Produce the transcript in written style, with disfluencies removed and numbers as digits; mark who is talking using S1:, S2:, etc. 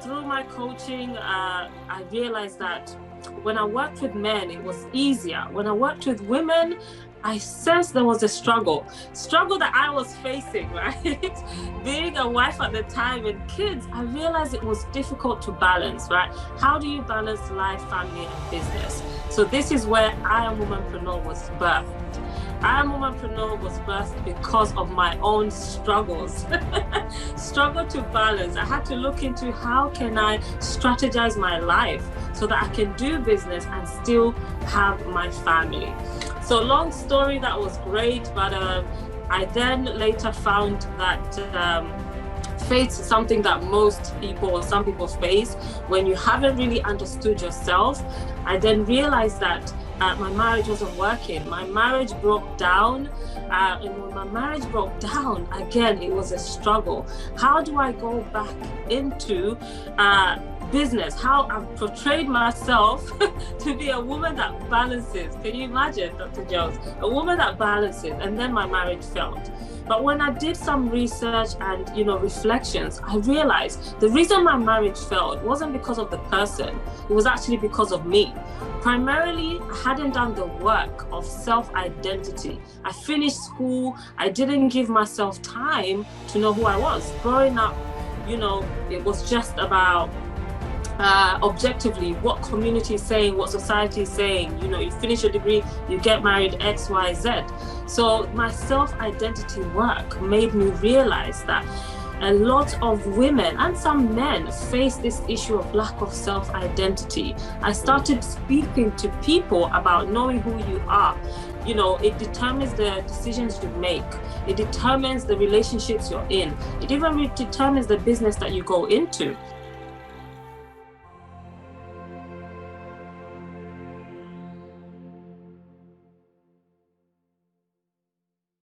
S1: Through my coaching, I realized that when I worked with men, it was easier. When I worked with women, I sensed there was a struggle that I was facing, right? Being a wife at the time and kids, I realized it was difficult to balance, right? How do you balance life, family, and business? So this is where IAMWOMANENTREPRENEUR was birthed. IAMWOMANENTREPRENEUR was birthed because of my own struggles. Struggle to balance. I had to look into how can I strategize my life so that I can do business and still have my family. So long story, that was great, but I then later found that faith is something that most people or some people face when you haven't really understood yourself. I then realized that my marriage wasn't working. My marriage broke down, and when my marriage broke down, again, it was a struggle. How do I go back into business? How I've portrayed myself to be a woman that balances. Can you imagine, Dr. Jones? A woman that balances, and then my marriage failed. But when I did some research and reflections, I realized the reason my marriage failed wasn't because of the person. It was actually because of me. Primarily, I hadn't done the work of self-identity. I finished school. I didn't give myself time to know who I was. Growing up, it was just about objectively what community is saying, what society is saying. You finish your degree, you get married, X, Y, Z. So my self-identity work made me realize that a lot of women and some men face this issue of lack of self-identity. I started speaking to people about knowing who you are. It determines the decisions you make. It determines the relationships you're in. It even determines the business that you go into.